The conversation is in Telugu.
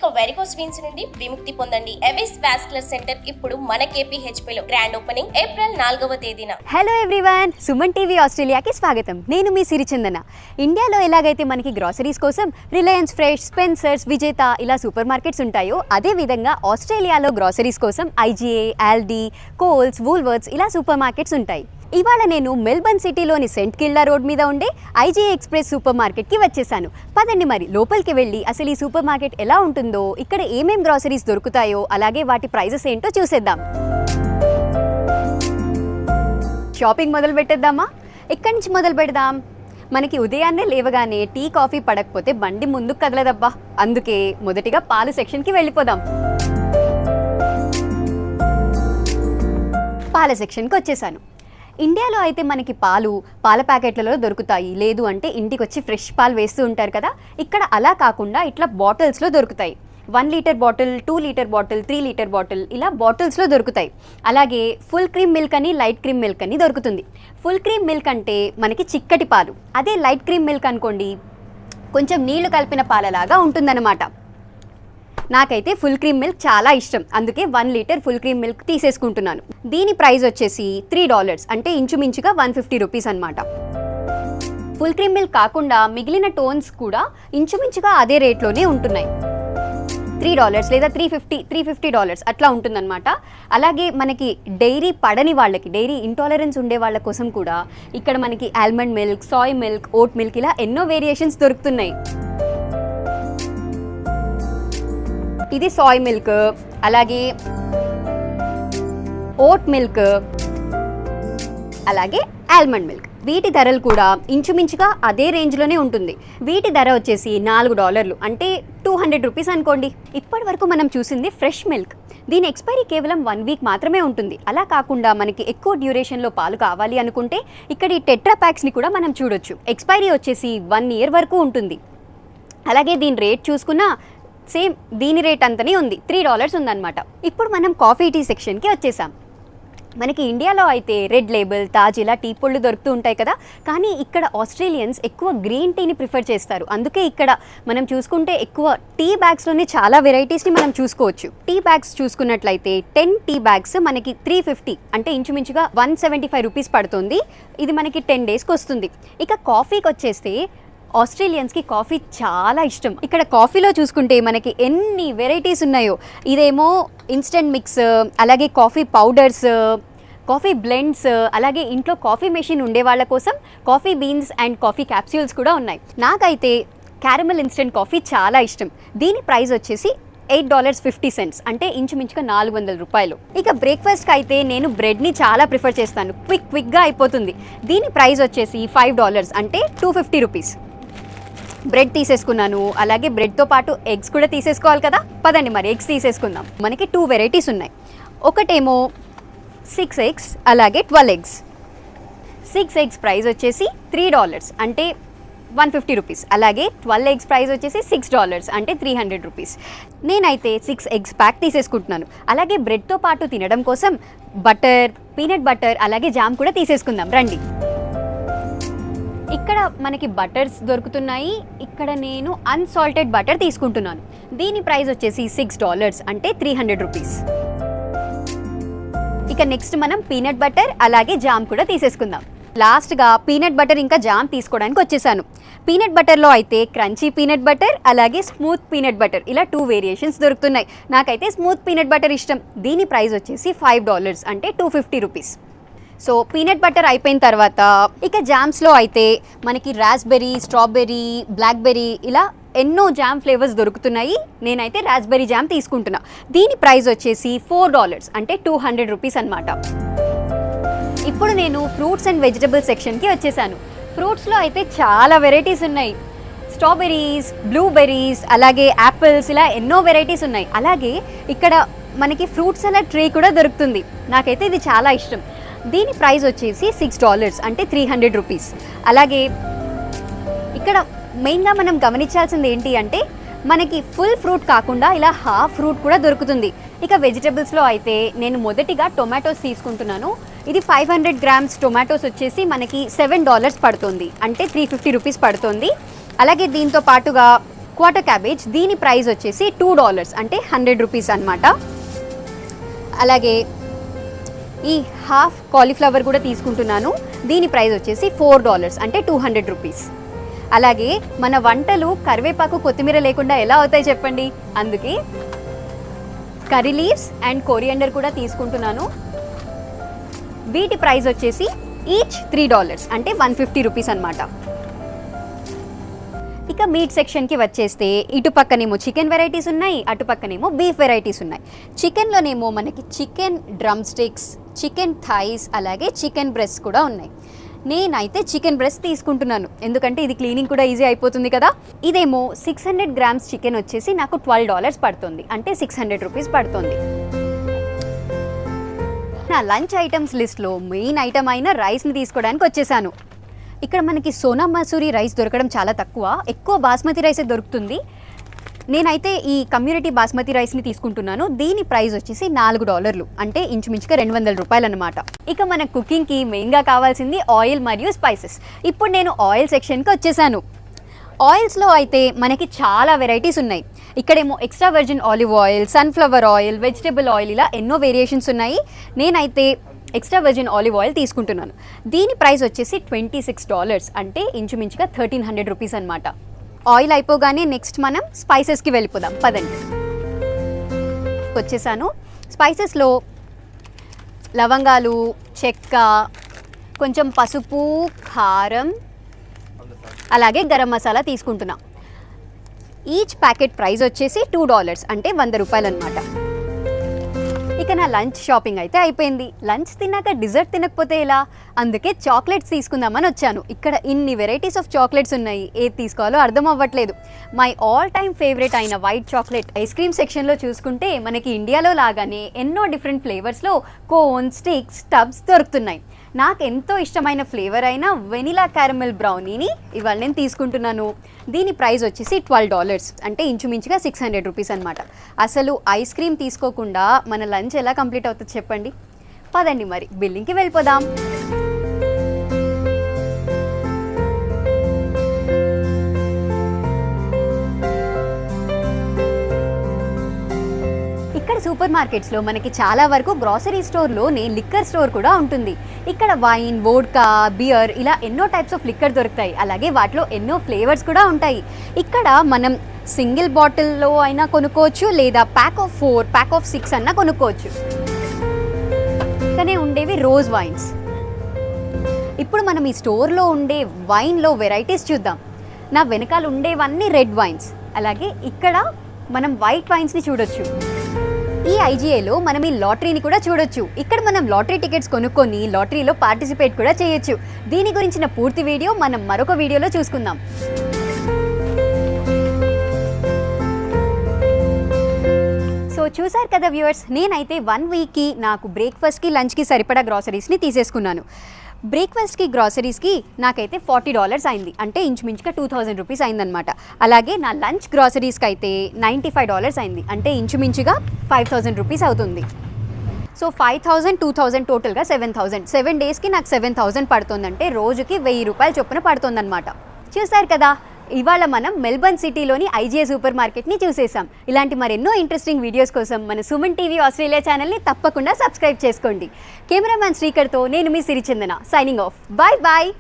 ఇక వెరికోస్ వెయిన్స్ నుండి విముక్తి పొందండి. ఎవిస్ వాస్కులర్ సెంటర్ ఇప్పుడు మన KPHP లో గ్రాండ్ ఓపెనింగ్ ఏప్రిల్ 4వ తేదీన. హలో ఎవ్రీవన్, సుమన్ టీవీ ఆస్ట్రేలియాకి స్వాగతం. నేను మీ సిరిచందన. ఇండియాలో ఎలాగైతే మనకి గ్రాసరీస్ కోసం రిలయన్స్ ఫ్రెష్, స్పెన్సర్స్, విజేత ఇలా సూపర్ మార్కెట్స్ ఉంటాయో అదే విధంగా ఆస్ట్రేలియాలో గ్రాసరీస్ కోసం IGA, ఆల్డీ, కోల్స్, వూల్వర్త్స్ ఇలా సూపర్ మార్కెట్స్ ఉంటాయి. ఇవాళ నేను మెల్బర్న్ సిటీలోని సెంట్ కిల్డా రోడ్ మీద ఉండే IGA ఎక్స్ప్రెస్ సూపర్ మార్కెట్కి వచ్చేసాను. పదండి మరి లోపలికి వెళ్ళి అసలు ఈ సూపర్ మార్కెట్ ఎలా ఉంటుందో, ఇక్కడ ఏమేం గ్రాసరీస్ దొరుకుతాయో, అలాగే వాటి ప్రైజెస్ ఏంటో చూసేద్దాం. షాపింగ్ మొదలు పెట్టేద్దామా? ఎక్కడి నుంచి మొదలు పెడదాం? మనకి ఉదయాన్నే లేవగానే టీ కాఫీ పడకపోతే బండి ముందుకు కదలదబ్బా. అందుకే మొదటిగా పాలు సెక్షన్కి వెళ్ళిపోదాం. పాల సెక్షన్కి వచ్చేసాను. ఇండియాలో అయితే మనకి పాల ప్యాకెట్లలో దొరుకుతాయి, లేదు అంటే ఇంటికి వచ్చి ఫ్రెష్ పాలు వేస్తూ ఉంటారు కదా. ఇక్కడ అలా కాకుండా ఇట్లా బాటిల్స్లో దొరుకుతాయి. 1 litre bottle, 2 litre bottle, 3 litre bottle ఇలా బాటిల్స్లో దొరుకుతాయి. అలాగే ఫుల్ క్రీమ్ మిల్క్ అని, లైట్ క్రీమ్ మిల్క్ అని దొరుకుతుంది. ఫుల్ క్రీమ్ మిల్క్ అంటే మనకి చిక్కటి పాలు, అదే లైట్ క్రీమ్ మిల్క్ అనుకోండి కొంచెం నీళ్లు కలిపిన పాలలాగా ఉంటుందన్నమాట. నాకైతే ఫుల్ క్రీమ్ మిల్క్ చాలా ఇష్టం, అందుకే 1 లీటర్ ఫుల్ క్రీమ్ మిల్క్ తీసేసుకుంటున్నాను. దీని ప్రైస్ వచ్చేసి $3, అంటే ఇంచుమించుగా 150 రూపీస్ అనమాట. ఫుల్ క్రీమ్ మిల్క్ కాకుండా మిగిలిన టోన్స్ కూడా ఇంచుమించుగా అదే రేట్లోనే ఉంటున్నాయి. $3 లేదా $350 అట్లా ఉంటుందన్నమాట. అలాగే మనకి డైరీ పడని వాళ్ళకి, డైరీ ఇంటాలరెన్స్ ఉండే వాళ్ళ కోసం కూడా ఇక్కడ మనకి almond milk, Sai milk, vote milk ఇలా ఎన్నో వేరియేషన్స్ దొరుకుతున్నాయి. ఇది సాయ్ మిల్క్, అలాగే ఓట్ మిల్క్, అలాగే ఆల్మండ్ మిల్క్. వీటి ధరలు కూడా ఇంచుమించుగా అదే రేంజ్లోనే ఉంటుంది. వీటి ధర వచ్చేసి $4, అంటే 200 రూపీస్ అనుకోండి. ఇప్పటి వరకు మనం చూసింది ఫ్రెష్ మిల్క్. దీని ఎక్స్పైరీ కేవలం 1 వీక్ మాత్రమే ఉంటుంది. అలా కాకుండా మనకి ఎక్కువ డ్యూరేషన్లో పాలు కావాలి అనుకుంటే ఇక్కడ ఈ టెట్రా ప్యాక్స్ని కూడా మనం చూడొచ్చు. ఎక్స్పైరీ వచ్చేసి 1 ఇయర్ వరకు ఉంటుంది. అలాగే దీని రేట్ చూసుకున్నా సేమ్ దీని రేట్ అంతనే ఉంది, $3 ఉందన్నమాట. ఇప్పుడు మనం కాఫీ టీ సెక్షన్కి వచ్చేసాం. మనకి ఇండియాలో అయితే రెడ్ లేబుల్, తాజ్ ఇలా టీ పొళ్ళు దొరుకుతూ ఉంటాయి కదా. కానీ ఇక్కడ ఆస్ట్రేలియన్స్ ఎక్కువ గ్రీన్ టీని ప్రిఫర్ చేస్తారు. అందుకే ఇక్కడ మనం చూసుకుంటే ఎక్కువ టీ బ్యాగ్స్లోనే చాలా వెరైటీస్ని మనం చూసుకోవచ్చు. టీ బ్యాగ్స్ చూసుకున్నట్లయితే 10 టీ బ్యాగ్స్ మనకి $350, అంటే ఇంచుమించుగా 175 రూపీస్ పడుతుంది. ఇది మనకి 10 డేస్కి వస్తుంది. ఇక కాఫీకి వచ్చేస్తే ఆస్ట్రేలియన్స్కి కాఫీ చాలా ఇష్టం. ఇక్కడ కాఫీలో చూసుకుంటే మనకి ఎన్ని వెరైటీస్ ఉన్నాయో. ఇదేమో ఇన్స్టెంట్ మిక్స్, అలాగే కాఫీ పౌడర్స్, కాఫీ బ్లెండ్స్, అలాగే ఇంట్లో కాఫీ మెషిన్ ఉండే వాళ్ళ కోసం coffee beans and coffee capsules కూడా ఉన్నాయి. నాకైతే క్యారమెల్ ఇన్స్టెంట్ కాఫీ చాలా ఇష్టం. దీని ప్రైస్ వచ్చేసి $8.50, అంటే ఇంచుమించుగా $400. ఇక బ్రేక్ఫాస్ట్కి అయితే నేను బ్రెడ్ని చాలా ప్రిఫర్ చేస్తాను, క్విక్గా అయిపోతుంది. దీని ప్రైస్ వచ్చేసి $5, అంటే 250 రూపీస్. బ్రెడ్ తీసేసుకున్నాను, అలాగే బ్రెడ్తో పాటు ఎగ్స్ కూడా తీసేసుకోవాలి కదా. పదండి మరి ఎగ్స్ తీసేసుకుందాం. మనకి 2 వెరైటీస్ ఉన్నాయి. ఒకటేమో 6 eggs, అలాగే 12 eggs. 6 eggs ప్రైస్ వచ్చేసి $3, అంటే 150 రూపీస్. అలాగే 12 eggs ప్రైస్ వచ్చేసి $6, అంటే 300 రూపీస్. నేనైతే 6 eggs ప్యాక్ తీసేసుకుంటున్నాను. అలాగే బ్రెడ్తో పాటు తినడం కోసం బటర్, పీనట్ బటర్, అలాగే జామ్ కూడా తీసేసుకుందాం రండి. ఇక్కడ మనకి బటర్స్ దొరుకుతున్నాయి. ఇక్కడ నేను అన్సాల్టెడ్ బటర్ తీసుకుంటున్నాను. దీని ప్రైస్ వచ్చేసి $6, అంటే 300 రూపీస్. ఇక నెక్స్ట్ మనం పీనట్ బటర్, అలాగే జామ్ కూడా తీసేసుకుందాం. లాస్ట్గా పీనట్ బటర్ ఇంకా జామ్ తీసుకోవడానికి వచ్చేసాను. పీనట్ బటర్లో అయితే క్రంచీ పీనట్ బటర్, అలాగే స్మూత్ పీనట్ బటర్ ఇలా 2 వేరియేషన్స్ దొరుకుతున్నాయి. నాకైతే స్మూత్ పీనట్ బటర్ ఇష్టం. దీని ప్రైస్ వచ్చేసి $5, అంటే 250 రూపీస్. సో పీనట్ బటర్ అయిపోయిన తర్వాత ఇక జామ్స్లో అయితే మనకి రాస్బెర్రీ, స్ట్రాబెర్రీ, బ్లాక్బెర్రీ ఇలా ఎన్నో జామ్ ఫ్లేవర్స్ దొరుకుతున్నాయి. నేనైతే రాస్బెర్రీ జామ్ తీసుకుంటున్నా. దీని ప్రైస్ వచ్చేసి $4, అంటే 200 రూపీస్ అనమాట. ఇప్పుడు నేను ఫ్రూట్స్ అండ్ వెజిటబుల్స్ సెక్షన్కి వచ్చేసాను. ఫ్రూట్స్లో అయితే చాలా వెరైటీస్ ఉన్నాయి. స్ట్రాబెర్రీస్, బ్లూబెర్రీస్, అలాగే యాపిల్స్ ఇలా ఎన్నో వెరైటీస్ ఉన్నాయి. అలాగే ఇక్కడ మనకి ఫ్రూట్ సలాడ్ ట్రే కూడా దొరుకుతుంది. నాకైతే ఇది చాలా ఇష్టం. దీని ప్రైస్ వచ్చేసి $6, అంటే 300 రూపీస్. అలాగే ఇక్కడ మెయిన్గా మనం గమనించాల్సింది ఏంటి అంటే మనకి ఫుల్ ఫ్రూట్ కాకుండా ఇలా హాఫ్ ఫ్రూట్ కూడా దొరుకుతుంది. ఇక వెజిటబుల్స్లో అయితే నేను మొదటిగా టొమాటోస్ తీసుకుంటున్నాను. ఇది 500 గ్రామ్స్ టొమాటోస్ వచ్చేసి మనకి $7 పడుతుంది, అంటే 350 రూపీస్ పడుతుంది. అలాగే దీంతో పాటుగా క్వార్టర్ క్యాబేజ్, దీని ప్రైస్ వచ్చేసి $2 అంటే 100 రూపీస్ అనమాట. అలాగే ఈ హాఫ్ కాలీఫ్లవర్ కూడా తీసుకుంటున్నాను, దీని ప్రైస్ వచ్చేసి $4 అంటే 200 రూపీస్. అలాగే మన వంటలు కరివేపాకు కొత్తిమీర లేకుండా ఎలా అవుతాయి చెప్పండి, అందుకే కర్రీ లీవ్స్ అండ్ కొరియండర్ కూడా తీసుకుంటున్నాను. వీటి ప్రైస్ వచ్చేసి ఈచ్ $3 అంటే 150 రూపీస్ అనమాట. ఇక మీట్ సెక్షన్కి వచ్చేస్తే ఇటు పక్కనేమో చికెన్ వెరైటీస్ ఉన్నాయి, అటు పక్కనేమో బీఫ్ వెరైటీస్ ఉన్నాయి. చికెన్లోనేమో మనకి chicken drum sticks, chicken thighs, అలాగే చికెన్ బ్రెస్ట్ కూడా ఉన్నాయి. నేనైతే చికెన్ బ్రెస్ట్ తీసుకుంటున్నాను, ఎందుకంటే ఇది క్లీనింగ్ కూడా ఈజీ అయిపోతుంది కదా. ఇదేమో 600 గ్రామ్స్ చికెన్ వచ్చేసి నాకు $12 పడుతుంది, అంటే 600 రూపీస్ పడుతుంది. నా లంచ్ ఐటమ్స్ లిస్ట్లో మెయిన్ ఐటమ్ అయిన రైస్ని తీసుకోవడానికి వచ్చేసాను. ఇక్కడ మనకి సోనా మసూరి రైస్ దొరకడం చాలా తక్కువ, ఎక్కువ బాస్మతి రైసే దొరుకుతుంది. నేనైతే ఈ కమ్యూనిటీ బాస్మతి రైస్ని తీసుకుంటున్నాను, దీని ప్రైస్ వచ్చేసి $4 అంటే ఇంచుమించుగా 200 రూపాయలు అనమాట. ఇక మన కుకింగ్కి మెయిన్గా కావాల్సింది ఆయిల్ మరియు స్పైసెస్. ఇప్పుడు నేను ఆయిల్ సెక్షన్కి వచ్చేసాను. ఆయిల్స్లో అయితే మనకి చాలా వెరైటీస్ ఉన్నాయి. ఇక్కడేమో extra virgin olive oil, sunflower oil, vegetable oil, ఇలా ఎన్నో వేరియేషన్స్ ఉన్నాయి. నేనైతే ఎక్స్ట్రా వర్జిన్ ఆలివ్ ఆయిల్ తీసుకుంటున్నాను, దీని ప్రైస్ వచ్చేసి $26 అంటే ఇంచుమించుగా 1300 రూపీస్ అనమాట. ఆయిల్ అయిపోగానే నెక్స్ట్ మనం స్పైసెస్కి వెళ్ళిపోదాం, పదండి. వచ్చేసాను. స్పైసెస్లో లవంగాలు, చెక్క, కొంచెం పసుపు, కారం, అలాగే గరం మసాలా తీసుకుంటున్నా. ఈచ్ ప్యాకెట్ ప్రైస్ వచ్చేసి $2 అంటే 100 రూపాయలు అనమాట. ఇక నా లంచ్ షాపింగ్ అయితే అయిపోయింది. లంచ్ తిన్నాక డిజర్ట్ తినకపోతే ఎలా, అందుకే చాక్లెట్స్ తీసుకుందామని వచ్చాను. ఇక్కడ ఇన్ని వెరైటీస్ ఆఫ్ చాక్లెట్స్ ఉన్నాయి, ఏది తీసుకోవాలో అర్థం అవ్వట్లేదు. మై ఆల్ టైమ్ ఫేవరెట్ అయిన వైట్ చాక్లెట్ ఐస్ క్రీమ్ సెక్షన్లో చూసుకుంటే మనకి ఇండియాలో లాగానే ఎన్నో డిఫరెంట్ ఫ్లేవర్స్లో కోన్, స్టిక్స్, టబ్స్ దొరుకుతున్నాయి. నాకు ఎంతో ఇష్టమైన ఫ్లేవర్ అయిన వెనిలా క్యారమెల్ బ్రౌనీని ఇవాళ నేను తీసుకుంటున్నాను. దీని ప్రైస్ వచ్చేసి $12 అంటే ఇంచుమించుగా 600 రూపీస్ అనమాట. అసలు ఐస్ క్రీమ్ తీసుకోకుండా మన లంచ్ ఎలా కంప్లీట్ అవుతుంది చెప్పండి. పదండి మరి బిల్లింగ్కి వెళ్ళిపోదాం. ఇక్కడ సూపర్ మార్కెట్స్లో మనకి చాలా వరకు గ్రాసరీ స్టోర్లోనే లిక్కర్ స్టోర్ కూడా ఉంటుంది. ఇక్కడ వైన్, వోడ్కా, బియర్, ఇలా ఎన్నో టైప్స్ ఆఫ్ లిక్కర్ దొరుకుతాయి. అలాగే వాటిలో ఎన్నో ఫ్లేవర్స్ కూడా ఉంటాయి. ఇక్కడ మనం సింగిల్ బాటిల్లో అయినా కొనుక్కోవచ్చు, లేదా ప్యాక్ ఆఫ్ 4, ప్యాక్ ఆఫ్ 6 అన్నా కొనుక్కోవచ్చు. ఇక్కడే ఉండేవి రోజ్ వైన్స్. ఇప్పుడు మనం ఈ స్టోర్లో ఉండే వైన్లో వెరైటీస్ చూద్దాం. నా వెనకాల ఉండేవన్నీ రెడ్ వైన్స్, అలాగే ఇక్కడ మనం వైట్ వైన్స్ని చూడొచ్చు. ఈ ఐజీఏలో మనం ఈ లాటరీని కూడా చూడొచ్చు. ఇక్కడ మనం లాటరీ టికెట్స్ కొనుక్కొని లాటరీలో పార్టిసిపేట్ కూడా చేయొచ్చు. దీని గురించిన పూర్తి వీడియో మనం మరొక వీడియోలో చూసుకుందాం. సో చూసారు కదా వ్యూవర్స్, నేనైతే 1 వీక్కి నాకు బ్రేక్ఫాస్ట్కి, లంచ్కి సరిపడా గ్రాసరీస్ని తీసేసుకున్నాను. బ్రేక్ఫాస్ట్కి, గ్రాసరీస్కి నాకైతే $40 అయింది, అంటే ఇంచుమించుగా 2000 రూపీస్ అయిందనమాట. అలాగే నా లంచ్ గ్రాసరీస్కి అయితే $95 అయింది, అంటే ఇంచుమించుగా 5000 రూపీస్ అవుతుంది. సో 5000, 2000, టోటల్గా 7000. 7 డేస్కి నాకు 7000 పడుతుందంటే రోజుకి 1000 రూపాయలు చొప్పున పడుతుందన్నమాట. చూసారు కదా, ఇవాళ మనం మెల్బర్న్ సిటీలోని ఐజీఏ సూపర్ మార్కెట్ని చూసేసాం. ఇలాంటి మరెన్నో ఇంట్రెస్టింగ్ వీడియోస్ కోసం మన సుమన్ టీవీ ఆస్ట్రేలియా ఛానల్ని తప్పకుండా సబ్స్క్రైబ్ చేసుకోండి. కెమెరామ్యాన్ శ్రీకర్తో నేను మీ Sirichandana, signing off. Bye bye.